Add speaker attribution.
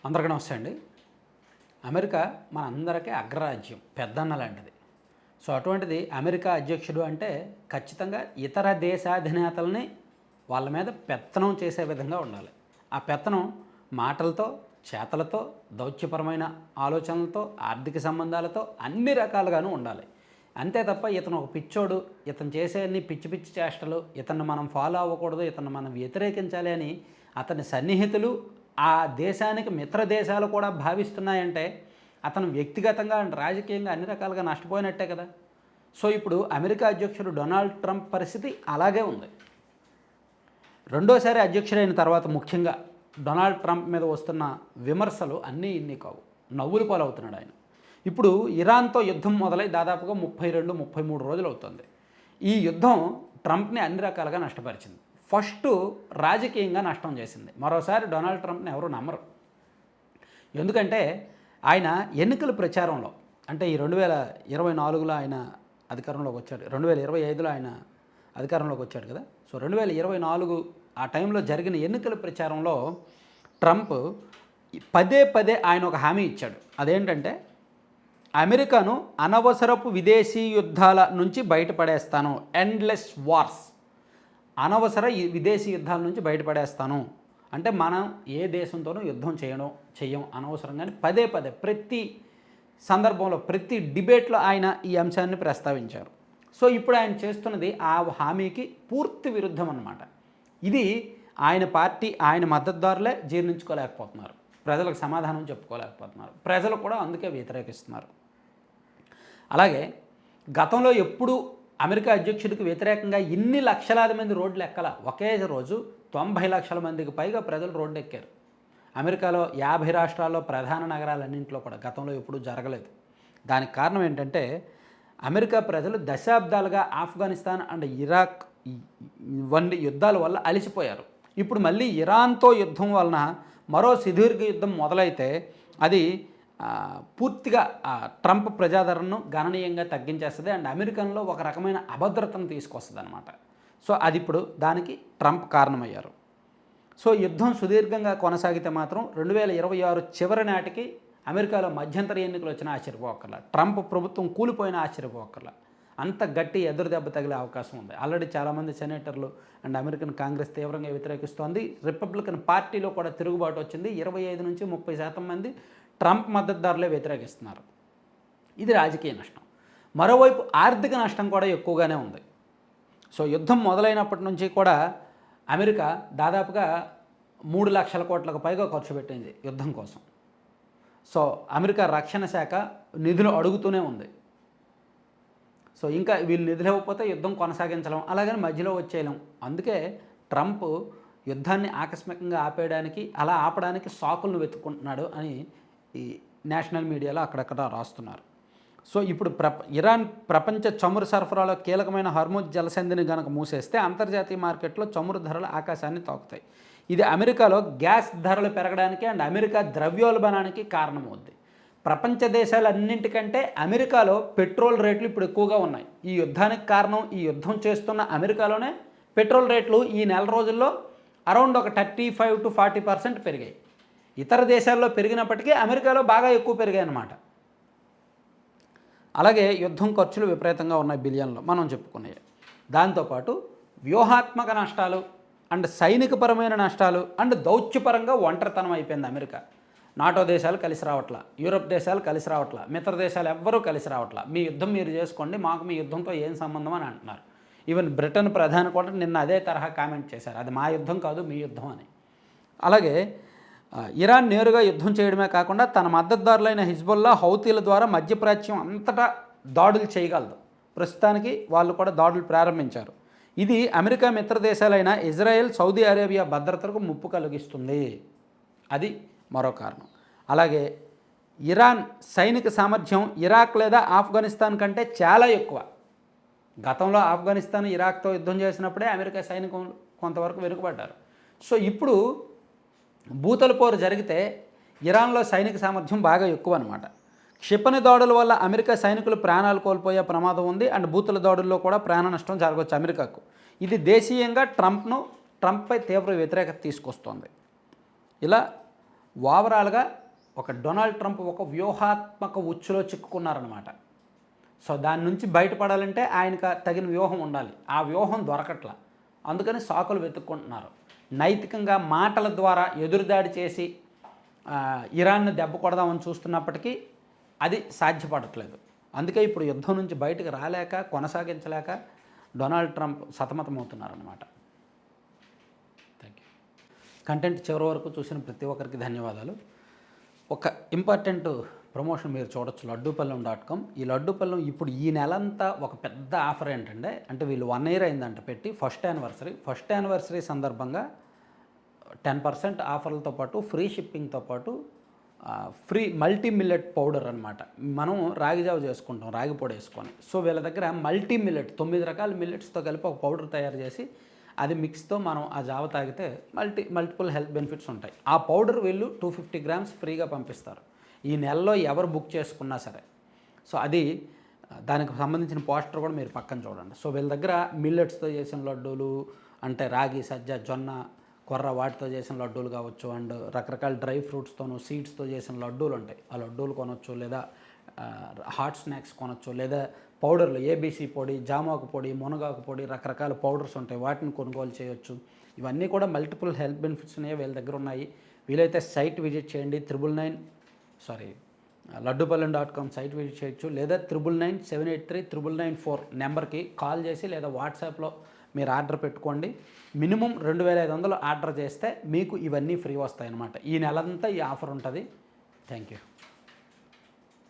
Speaker 1: అందరికీ నమస్తే అండి. అమెరికా మనందరికీ అగ్రరాజ్యం, పెద్దన్న లాంటిది. సో అటువంటిది అమెరికా అధ్యక్షుడు అంటే ఖచ్చితంగా ఇతర దేశాధినేతల్ని వాళ్ళ మీద పెత్తనం చేసే విధంగా ఉండాలి. ఆ పెత్తనం మాటలతో, చేతలతో, దౌత్యపరమైన ఆలోచనలతో, ఆర్థిక సంబంధాలతో అన్ని రకాలుగాను ఉండాలి. అంతే తప్ప ఇతను ఒక పిచ్చోడు, ఇతను చేసే అన్ని పిచ్చి పిచ్చి చేష్టలు, ఇతన్ని మనం ఫాలో అవ్వకూడదు, ఇతన్ని మనం వ్యతిరేకించాలి అని అతని సన్నిహితులు, ఆ దేశానికి మిత్ర దేశాలు కూడా భావిస్తున్నాయంటే అతను వ్యక్తిగతంగా అండ్ రాజకీయంగా అన్ని రకాలుగా నష్టపోయినట్టే కదా. సో ఇప్పుడు అమెరికా అధ్యక్షుడు డొనాల్డ్ ట్రంప్ పరిస్థితి అలాగే ఉంది. రెండోసారి అధ్యక్షుడైన తర్వాత ముఖ్యంగా డొనాల్డ్ ట్రంప్ మీద వస్తున్న విమర్శలు అన్నీ ఇన్ని కావు. నవ్వులు పాలవుతున్నాడు ఆయన. ఇప్పుడు ఇరాన్తో యుద్ధం మొదలై దాదాపుగా 32-33 రోజులు అవుతుంది. ఈ యుద్ధం ట్రంప్ని అన్ని రకాలుగా నష్టపరిచింది. ఫస్ట్ రాజకీయంగా నష్టం చేసింది. మరోసారి డొనాల్డ్ ట్రంప్ని ఎవరు నమ్మరు. ఎందుకంటే ఆయన ఎన్నికల ప్రచారంలో, అంటే ఈ 2024లో ఆయన అధికారంలోకి వచ్చాడు, 2025లో ఆయన అధికారంలోకి వచ్చాడు కదా. సో 2024 ఆ టైంలో జరిగిన ఎన్నికల ప్రచారంలో ట్రంప్ పదే పదే ఆయన ఒక హామీ ఇచ్చాడు. అదేంటంటే అమెరికాను అనవసరపు విదేశీ యుద్ధాల నుంచి బయటపడేస్తాను, ఎండ్లెస్ వార్స్, అనవసర విదేశీ యుద్ధాల నుంచి బయటపడేస్తాను అంటే మనం ఏ దేశంతోనూ యుద్ధం చెయ్యం అనవసరంగానే పదే పదే ప్రతి సందర్భంలో ప్రతి డిబేట్లో ఆయన ఈ అంశాన్ని ప్రస్తావించారు. సో ఇప్పుడు ఆయన చేస్తున్నది ఆ హామీకి పూర్తి విరుద్ధం అన్నమాట. ఇది ఆయన పార్టీ, ఆయన మద్దతుదారులే జీర్ణించుకోలేకపోతున్నారు, ప్రజలకు సమాధానం చెప్పుకోలేకపోతున్నారు, ప్రజలు కూడా అందుకే వ్యతిరేకిస్తున్నారు. అలాగే గతంలో ఎప్పుడు అమెరికా అధ్యక్షుడికి వ్యతిరేకంగా ఇన్ని లక్షలాది మంది రోడ్లు ఎక్కల. ఒకే రోజు 90 లక్షల మందికి పైగా ప్రజలు రోడ్డు ఎక్కారు. అమెరికాలో 50 రాష్ట్రాల్లో ప్రధాన నగరాలన్నింటిలో కూడా గతంలో ఎప్పుడూ జరగలేదు. దానికి కారణం ఏంటంటే అమెరికా ప్రజలు దశాబ్దాలుగా ఆఫ్ఘనిస్తాన్ అండ్ ఇరాక్ వంటి యుద్ధాల వల్ల అలసిపోయారు. ఇప్పుడు మళ్ళీ ఇరాన్తో యుద్ధం వలన మరో సుదీర్ఘ యుద్ధం మొదలైతే అది పూర్తిగా ట్రంప్ ప్రజాదరణను గణనీయంగా తగ్గించేస్తుంది అండ్ అమెరికన్లో ఒక రకమైన అభద్రతను తీసుకొస్తుంది అనమాట. సో అది ఇప్పుడు దానికి ట్రంప్ కారణమయ్యారు. సో యుద్ధం సుదీర్ఘంగా కొనసాగితే మాత్రం 2026 చివరి నాటికి అమెరికాలో మధ్యంతర ఎన్నికలు వచ్చినా ఆశ్చర్యపోకర్లా, ట్రంప్ ప్రభుత్వం కూలిపోయినా ఆశ్చర్యపోకర్లా, అంత గట్టి ఎదురు దెబ్బ తగిలే అవకాశం ఉంది. ఆల్రెడీ చాలామంది సెనేటర్లు అండ్ అమెరికన్ కాంగ్రెస్ తీవ్రంగా వ్యతిరేకిస్తోంది. రిపబ్లికన్ పార్టీలో కూడా తిరుగుబాటు వచ్చింది. 25-30% మంది ట్రంప్ మద్దతుదారులే వ్యతిరేకిస్తున్నారు. ఇది రాజకీయ నష్టం. మరోవైపు ఆర్థిక నష్టం కూడా ఎక్కువగానే ఉంది. సో యుద్ధం మొదలైనప్పటి నుంచి కూడా అమెరికా దాదాపుగా 3 లక్షల కోట్లకు పైగా ఖర్చు పెట్టింది యుద్ధం కోసం. సో అమెరికా రక్షణ శాఖ నిధులు అడుగుతూనే ఉంది. సో ఇంకా వీళ్ళు నిధులు ఇవ్వకపోతే యుద్ధం కొనసాగించలేం, అలాగని మధ్యలో వచ్చేయలేం. అందుకే ట్రంప్ యుద్ధాన్ని ఆకస్మికంగా ఆపేయడానికి, అలా ఆపడానికి సాకులను వెతుక్కుంటున్నాడు అని ఈ నేషనల్ మీడియాలో అక్కడక్కడ రాస్తున్నారు. సో ఇప్పుడు ఇరాన్ ప్రపంచ చమురు సరఫరాలో కీలకమైన హర్ముజ్ జలసంధిని కనుక మూసేస్తే అంతర్జాతీయ మార్కెట్లో చమురు ధరలు ఆకాశాన్ని తాకుతాయి. ఇది అమెరికాలో గ్యాస్ ధరలు పెరగడానికి అండ్ అమెరికా ద్రవ్యోల్బణానికి కారణమవుద్ది. ప్రపంచ దేశాలన్నింటికంటే అమెరికాలో పెట్రోల్ రేట్లు ఇప్పుడు ఎక్కువగా ఉన్నాయి. ఈ యుద్ధానికి కారణం ఈ యుద్ధం చేస్తున్న అమెరికాలోనే పెట్రోల్ రేట్లు ఈ నెల రోజుల్లో అరౌండ్ ఒక 35-40% పెరిగాయి. ఇతర దేశాల్లో పెరిగినప్పటికీ అమెరికాలో బాగా ఎక్కువ పెరిగాయి అన్నమాట. అలాగే యుద్ధం ఖర్చులు విపరీతంగా ఉన్నాయి, బిలియన్లు మనం చెప్పుకున్నాయి. దాంతోపాటు వ్యూహాత్మక నష్టాలు అండ్ సైనికపరమైన నష్టాలు అండ్ దౌత్యపరంగా ఒంటరితనం అయిపోయింది అమెరికా. నాటో దేశాలు కలిసి రావట్లా, యూరోప్ దేశాలు కలిసి రావట్లా, మిత్ర దేశాలు ఎవ్వరూ కలిసి రావట్లా. మీ యుద్ధం మీరు చేసుకోండి, మాకు మీ యుద్ధంతో ఏం సంబంధం అని అంటున్నారు. ఈవెన్ బ్రిటన్ ప్రధాని కూడా నిన్న అదే తరహా కామెంట్ చేశారు, అది మా యుద్ధం కాదు మీ యుద్ధం అని. అలాగే ఇరాన్ నేరుగా యుద్ధం చేయడమే కాకుండా తన మద్దతుదారులైన హిజ్బుల్లా, హౌతీల ద్వారా మధ్యప్రాచ్యం అంతటా దాడులు చేయగలదు. ప్రస్తుతానికి వాళ్ళు కూడా దాడులు ప్రారంభించారు. ఇది అమెరికా మిత్ర దేశాలైన ఇజ్రాయెల్, సౌదీ అరేబియా భద్రతకు ముప్పు కలిగిస్తుంది. అది మరో కారణం. అలాగే ఇరాన్ సైనిక సామర్థ్యం ఇరాక్ లేదా ఆఫ్ఘనిస్తాన్ కంటే చాలా ఎక్కువ. గతంలో ఆఫ్ఘనిస్తాన్ ఇరాక్తో యుద్ధం చేసినప్పుడే అమెరికా సైనికులు కొంతవరకు వెనుకబడ్డారు. సో ఇప్పుడు భూతల పోరు జరిగితే ఇరాన్లో సైనిక సామర్థ్యం బాగా ఎక్కువ అనమాట. క్షిపణి దాడుల వల్ల అమెరికా సైనికులు ప్రాణాలు కోల్పోయే ప్రమాదం ఉంది అండ్ భూతల దాడుల్లో కూడా ప్రాణ నష్టం జరగవచ్చు అమెరికాకు. ఇది దేశీయంగా ట్రంప్పై తీవ్ర వ్యతిరేకత తీసుకొస్తోంది. ఇలా ఓవరాల్గా ఒక డొనాల్డ్ ట్రంప్ ఒక వ్యూహాత్మక ఉచ్చులో చిక్కుకున్నారనమాట. సో దాని నుంచి బయటపడాలంటే ఆయనకు తగిన వ్యూహం ఉండాలి. ఆ వ్యూహం దొరకట్లా. అందుకని సాకులు వెతుక్కుంటున్నారు. నైతికంగా మాటల ద్వారా ఎదురుదాడి చేసి ఇరాన్ను దెబ్బ కొడదామని చూస్తున్నప్పటికీ అది సాధ్యపడట్లేదు. అందుకే ఇప్పుడు యుద్ధం నుంచి బయటకు రాలేక కొనసాగించలేక డొనాల్డ్ ట్రంప్ సతమతమవుతున్నారన్నమాట. Thank you. కంటెంట్ చివరి వరకు చూసిన ప్రతి ఒక్కరికి ధన్యవాదాలు. ఒక ఇంపార్టెంట్ ప్రమోషన్ మీరు చూడొచ్చు లడ్డూపల్లెం.com. ఈ లడ్డూపల్లెం ఇప్పుడు ఈ నెలంతా ఒక పెద్ద ఆఫర్ ఏంటంటే, అంటే వీళ్ళు 1 year అయిందంట పెట్టి ఫస్ట్ యానివర్సరీ సందర్భంగా 10% ఆఫర్లతో పాటు ఫ్రీ షిప్పింగ్తో పాటు ఫ్రీ మల్టీ మిల్లెట్ పౌడర్ అనమాట. మనం రాగి జావ చేసుకుంటాం రాగి పొడి వేసుకొని. సో వీళ్ళ దగ్గర మల్టీ మిల్లెట్ 9 రకాల మిల్లెట్స్తో కలిపి ఒక పౌడర్ తయారు చేసి అది మిక్స్తో మనం ఆ జావ తాగితే మల్టిపుల్ హెల్త్ బెనిఫిట్స్ ఉంటాయి. ఆ పౌడర్ వీళ్ళు 250 grams ఫ్రీగా పంపిస్తారు ఈ నెలలో ఎవరు బుక్ చేసుకున్నా సరే. సో అది దానికి సంబంధించిన పోస్టర్ కూడా మీరు పక్కన చూడండి. సో వీళ్ళ దగ్గర మిల్లెట్స్తో చేసిన లడ్డూలు అంటే రాగి, సజ్జ, జొన్న, కొర్ర వాటితో చేసిన లడ్డూలు కావచ్చు, అండ్ రకరకాల డ్రై ఫ్రూట్స్తోనూ సీడ్స్తో చేసిన లడ్డూలు ఉంటాయి. ఆ లడ్డూలు కొనవచ్చు, లేదా హాట్ స్నాక్స్ కొనవచ్చు, లేదా పౌడర్లు ఏబీసీ పొడి, జామాకు పొడి, మునగాకు పొడి, రకరకాల పౌడర్స్ ఉంటాయి, వాటిని కొనుగోలు చేయొచ్చు. ఇవన్నీ కూడా మల్టిపుల్ హెల్త్ బెనిఫిట్స్ ఉన్నాయి వీళ్ళ దగ్గర ఉన్నాయి. వీలైతే సైట్ విజిట్ చేయండి. లడ్డూపల్లెం.com సైట్ విజిట్ చేయొచ్చు, లేదా 9997839994 నెంబర్కి కాల్ చేసి లేదా వాట్సాప్లో మీరు ఆర్డర్ పెట్టుకోండి. మినిమం 2500 ఆర్డర్ చేస్తే మీకు ఇవన్నీ ఫ్రీ వస్తాయన్నమాట. ఈ నెలంతా ఈ ఆఫర్ ఉంటుంది. Thank you.